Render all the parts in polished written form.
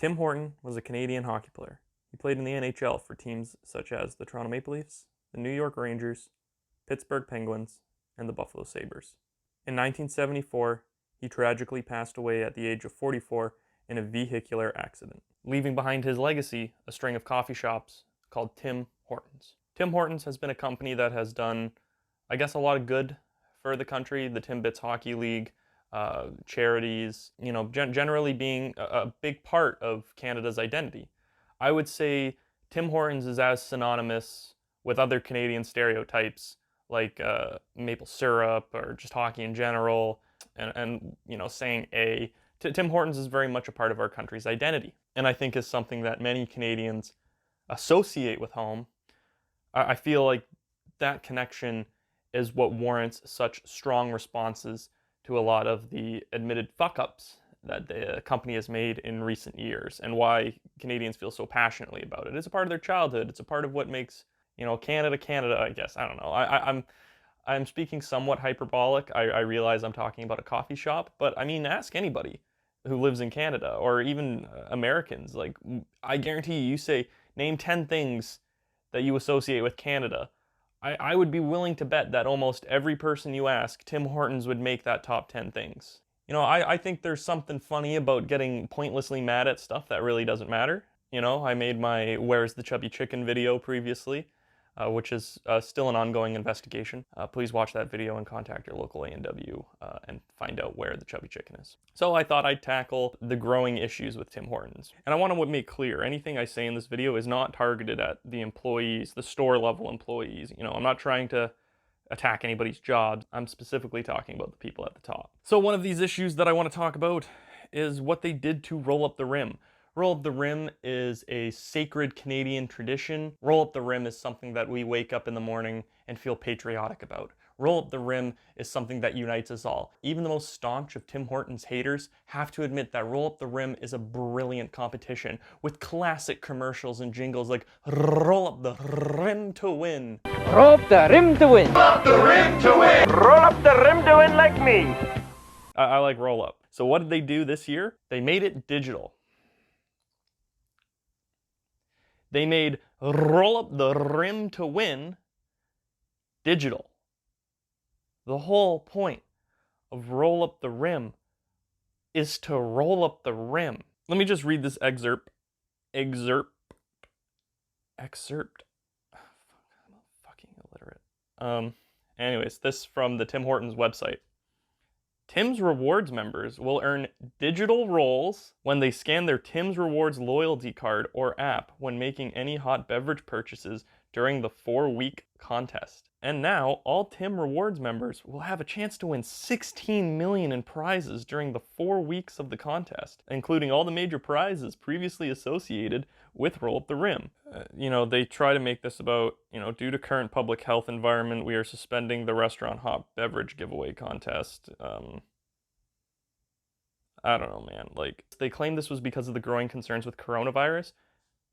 Tim Horton was a Canadian hockey player. He played in the NHL for teams such as the Toronto Maple Leafs, the New York Rangers, Pittsburgh Penguins, and the Buffalo Sabres. In 1974, he tragically passed away at the age of 44 in a vehicular accident, leaving behind his legacy a string of coffee shops called Tim Hortons. Tim Hortons has been a company that has done, I guess, a lot of good for the country. The Timbits Hockey League, charities, generally being a big part of Canada's identity. I would say Tim Hortons is as synonymous with other Canadian stereotypes like maple syrup or just hockey in general, and saying Tim Hortons is very much a part of our country's identity, and I think is something that many Canadians associate with home. I feel like that connection is what warrants such strong responses to a lot of the admitted fuck-ups that the company has made in recent years, and why Canadians feel so passionately about it. It's a part of their childhood. It's a part of what makes, Canada, Canada, I guess. I don't know. I'm speaking somewhat hyperbolic. I realize I'm talking about a coffee shop, but I mean, ask anybody who lives in Canada, or even Americans. Like, I guarantee you say, name 10 things that you associate with Canada. I would be willing to bet that almost every person you ask, Tim Hortons would make that top 10 things. I think there's something funny about getting pointlessly mad at stuff that really doesn't matter. I made my Where's the Chubby Chicken video previously, which is still an ongoing investigation. Please watch that video and contact your local A&W and find out where the chubby chicken is. So I thought I'd tackle the growing issues with Tim Hortons. And I want to make clear, anything I say in this video is not targeted at the employees, the store level employees. I'm not trying to attack anybody's jobs. I'm specifically talking about the people at the top. So one of these issues that I want to talk about is what they did to Roll Up the Rim. Roll Up the Rim is a sacred Canadian tradition. Roll Up the Rim is something that we wake up in the morning and feel patriotic about. Roll Up the Rim is something that unites us all. Even the most staunch of Tim Hortons haters have to admit that Roll Up the Rim is a brilliant competition with classic commercials and jingles like Roll Up the Rim to win. Roll up the rim to win. Roll up the rim to win. Roll up the rim to win like me. I like Roll Up. So what did they do this year? They made it digital. They made Roll Up the Rim to win digital. The whole point of Roll Up the Rim is to roll up the rim. Let me just read this excerpt. I'm fucking illiterate. Anyways, this from the Tim Hortons website. Tim's Rewards members will earn digital rolls when they scan their Tim's Rewards loyalty card or app when making any hot beverage purchases during the 4-week contest. And now, all Tim Rewards members will have a chance to win $16 million in prizes during the 4 weeks of the contest, including all the major prizes previously associated with Roll Up the Rim. They try to make this about, due to current public health environment, we are suspending the restaurant hot beverage giveaway contest. I don't know, man. They claim this was because of the growing concerns with coronavirus.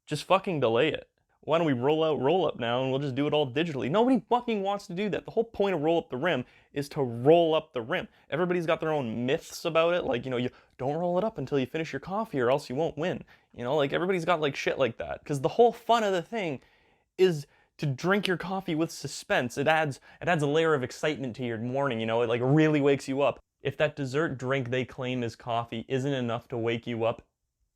Just fucking delay it. Why don't we roll up now and we'll just do it all digitally? Nobody fucking wants to do that. The whole point of Roll Up the Rim is to roll up the rim. Everybody's got their own myths about it. You don't roll it up until you finish your coffee or else you won't win. Everybody's got shit like that. Because the whole fun of the thing is to drink your coffee with suspense. It adds a layer of excitement to your morning, it really wakes you up. If that dessert drink they claim is coffee isn't enough to wake you up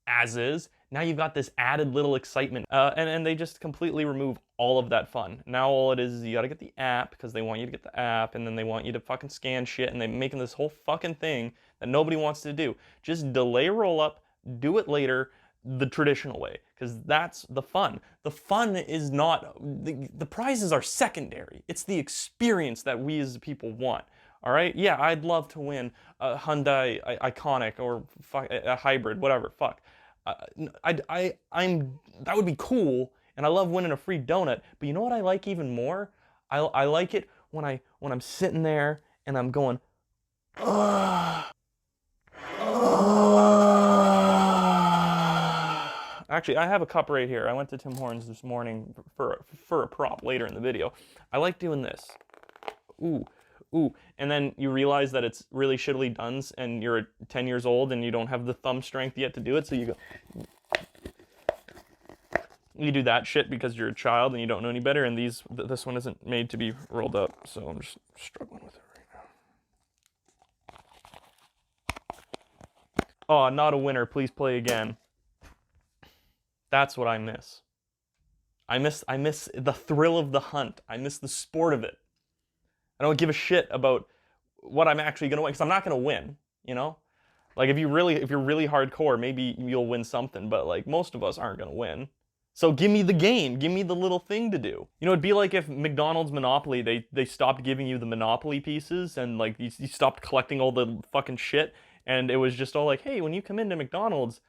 as is, now you've got this added little excitement, and they just completely remove all of that fun. Now all it is you gotta get the app, because they want you to get the app, and then they want you to fucking scan shit, and they're making this whole fucking thing that nobody wants to do. Just delay roll up, do it later, the traditional way, because that's the fun. The fun is not, the prizes are secondary. It's the experience that we as people want. All right? Yeah, I'd love to win a Hyundai Iconic or a hybrid, whatever. Fuck. That would be cool, and I love winning a free donut. But you know what I like even more? I like it when I'm sitting there and I'm going, ugh. Actually, I have a cup right here. I went to Tim Hortons this morning for a prop later in the video. I like doing this. Ooh. And then you realize that it's really shittily done, and you're 10 years old and you don't have the thumb strength yet to do it, so you go, You do that shit because you're a child and you don't know any better, and this one isn't made to be rolled up, so I'm just struggling with it right now. Oh, not a winner. Please play again. That's what I miss. I miss the thrill of the hunt. I miss the sport of it. I don't give a shit about what I'm actually gonna win, because I'm not gonna win, you know? Like, if you're really hardcore, maybe you'll win something, but like most of us aren't gonna win. So give me the game, give me the little thing to do. You know, it'd be like if McDonald's Monopoly, they stopped giving you the Monopoly pieces, and like you stopped collecting all the fucking shit, and it was just all like, hey, when you come into McDonald's,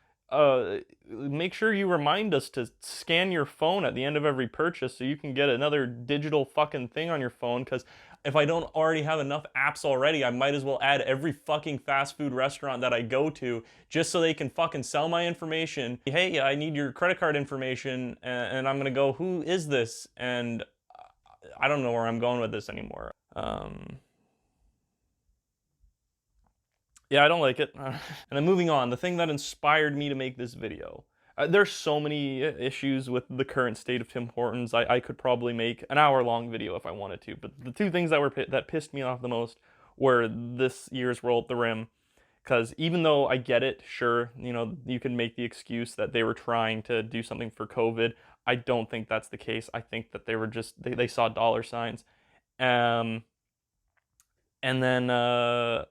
make sure you remind us to scan your phone at the end of every purchase so you can get another digital fucking thing on your phone, because if I don't already have enough apps already, I might as well add every fucking fast food restaurant that I go to just so they can fucking sell my information. Hey, I need your credit card information, and I'm gonna go, who is this? And I don't know where I'm going with this anymore. Yeah, I don't like it. And then moving on, the thing that inspired me to make this video. There's so many issues with the current state of Tim Hortons. I could probably make an hour-long video if I wanted to, but the two things that pissed me off the most were this year's Roll at the Rim. Because even though I get it, sure, you know, you can make the excuse that they were trying to do something for COVID. I don't think that's the case. I think that they were just, they saw dollar signs. And then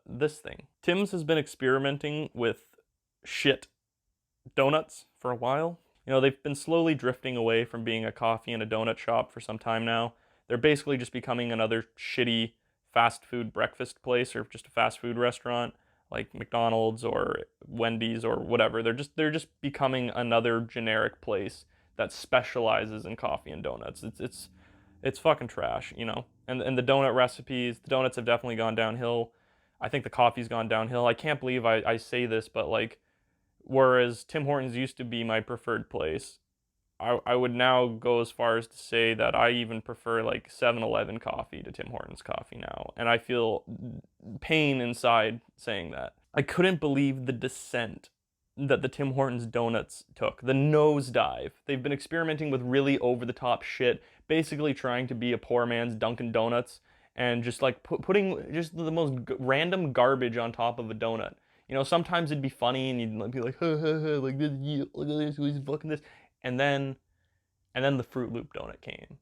this thing. Tim's has been experimenting with shit donuts for a while. You know, they've been slowly drifting away from being a coffee and a donut shop for some time now. They're basically just becoming another shitty fast food breakfast place, or just a fast food restaurant like McDonald's or Wendy's or whatever. They're just becoming another generic place that specializes in coffee and donuts. It's fucking trash, you know. And the donut recipes, the donuts have definitely gone downhill. I think the coffee's gone downhill. I can't believe I say this, but like, whereas Tim Hortons used to be my preferred place, I would now go as far as to say that I even prefer like 7-Eleven coffee to Tim Hortons coffee now. And I feel pain inside saying that. I couldn't believe the descent that the Tim Hortons donuts took, the nosedive. They've been experimenting with really over-the-top shit, basically trying to be a poor man's Dunkin' Donuts, and just like putting just the most random garbage on top of a donut. You know, sometimes it'd be funny and you'd be like, ha ha ha, like this, look at this, who's fucking this, and then the Fruit Loop donut came,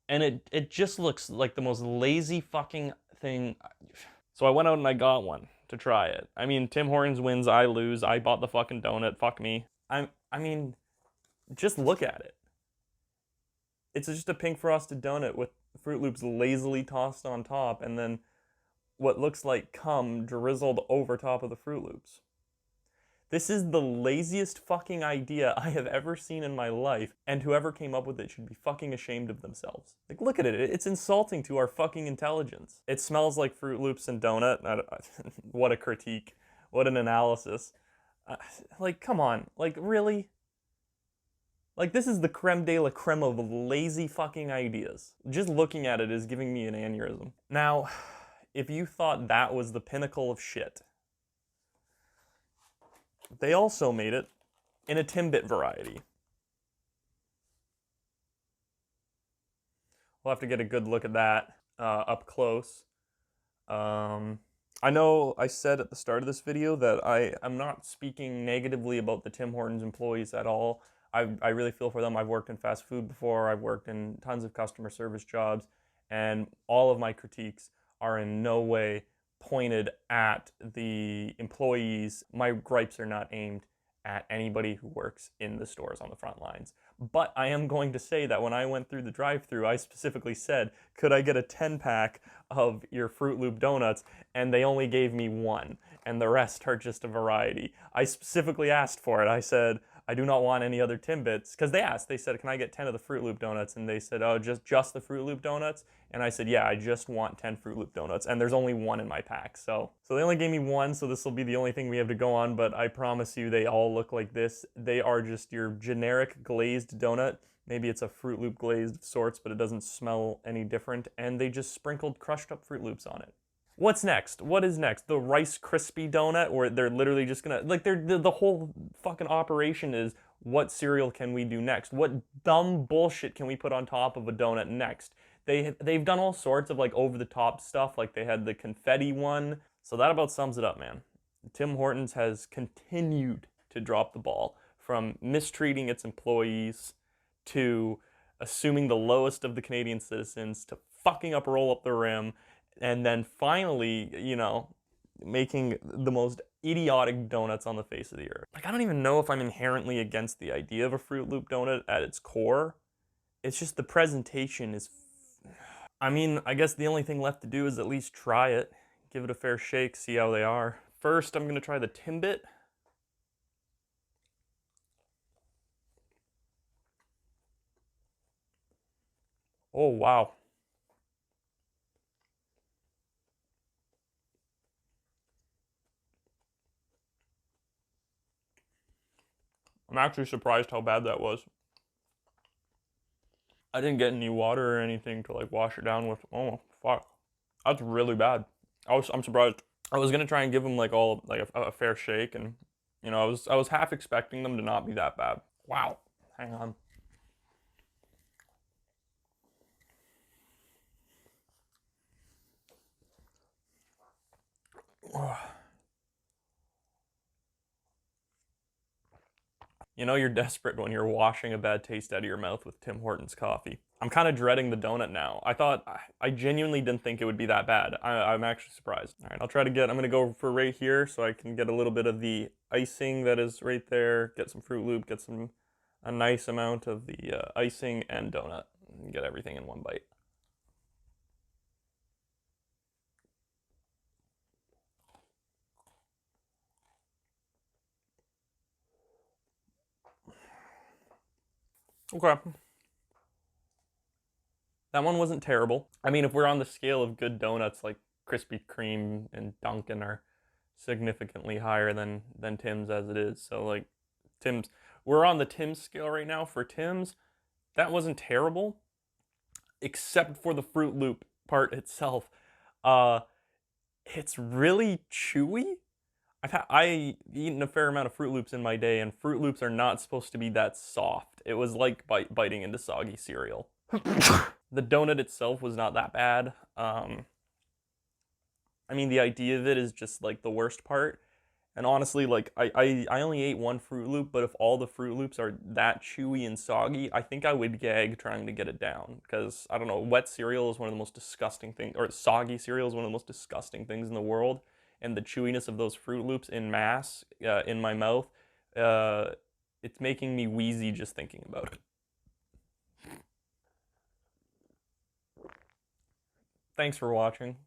and it just looks like the most lazy fucking thing. So I went out and I got one to try it. I mean, Tim Hortons wins, I lose. I bought the fucking donut. Fuck me. I mean, just look at it. It's just a pink frosted donut with Fruit Loops lazily tossed on top, and then what looks like cum drizzled over top of the Fruit Loops. This is the laziest fucking idea I have ever seen in my life, and whoever came up with it should be fucking ashamed of themselves. Like, look at it. It's insulting to our fucking intelligence. It smells like Fruit Loops and donut. What a critique. What an analysis. Like, come on. Like, really? Like, this is the creme de la creme of lazy fucking ideas. Just looking at it is giving me an aneurysm. Now, if you thought that was the pinnacle of shit, they also made it in a Timbit variety. We'll have to get a good look at that up close. I know I said at the start of this video that I'm not speaking negatively about the Tim Hortons employees at all. I really feel for them. I've worked in fast food before. I've worked in tons of customer service jobs, and all of my critiques are in no way pointed at the employees. My gripes are not aimed at anybody who works in the stores on the front lines. But I am going to say that when I went through the drive-thru, I specifically said, could I get a 10-pack of your Fruit Loop donuts? And they only gave me one, and the rest are just a variety. I specifically asked for it. I said, I do not want any other Timbits, because they asked, they said, can I get 10 of the Fruit Loop donuts? And they said, oh, just the Fruit Loop donuts? And I said, yeah, I just want 10 Fruit Loop donuts, and there's only one in my pack. So they only gave me one, so this will be the only thing we have to go on, but I promise you they all look like this. They are just your generic glazed donut. Maybe it's a Fruit Loop glazed of sorts, but it doesn't smell any different, and they just sprinkled crushed up Fruit Loops on it. What's next? What is next? The Rice Krispie donut, where they're literally just gonna, like, the whole fucking operation is, what cereal can we do next? What dumb bullshit can we put on top of a donut next? They've done all sorts of like over the top stuff, like they had the confetti one. So that about sums it up, man. Tim Hortons has continued to drop the ball, from mistreating its employees to assuming the lowest of the Canadian citizens to fucking up roll up the rim, and then finally, making the most idiotic donuts on the face of the earth. Like, I don't even know if I'm inherently against the idea of a Fruit Loop donut at its core. It's just the presentation is... I mean, I guess the only thing left to do is at least try it. Give it a fair shake, see how they are. First, I'm going to try the Timbit. Oh, wow. I'm actually surprised how bad that was. I didn't get any water or anything to like wash it down with. Oh, fuck. That's really bad. I'm surprised. I was going to try and give them like a fair shake, and I was half expecting them to not be that bad. Wow. Hang on. You're desperate when you're washing a bad taste out of your mouth with Tim Hortons coffee. I'm kind of dreading the donut now. I genuinely didn't think it would be that bad. I'm actually surprised. All right, I'm going to go for right here so I can get a little bit of the icing that is right there, get some Fruit Loop, get a nice amount of the icing and donut, and get everything in one bite. Okay. That one wasn't terrible. I mean, if we're on the scale of good donuts, like Krispy Kreme and Dunkin' are significantly higher than Tim's as it is. So like Tim's, we're on the Tim's scale right now. For Tim's, that wasn't terrible, except for the Fruit Loop part itself. It's really chewy. I eaten a fair amount of Fruit Loops in my day, and Fruit Loops are not supposed to be that soft. It was like biting into soggy cereal. The donut itself was not that bad. I mean, the idea of it is just like the worst part. And honestly, like I only ate one Fruit Loop, but if all the Fruit Loops are that chewy and soggy, I think I would gag trying to get it down. Because, I don't know, wet cereal is one of the most disgusting things, or soggy cereal is one of the most disgusting things in the world. And the chewiness of those Fruit Loops in mass in my mouth, it's making me wheezy just thinking about it. Thanks for watching.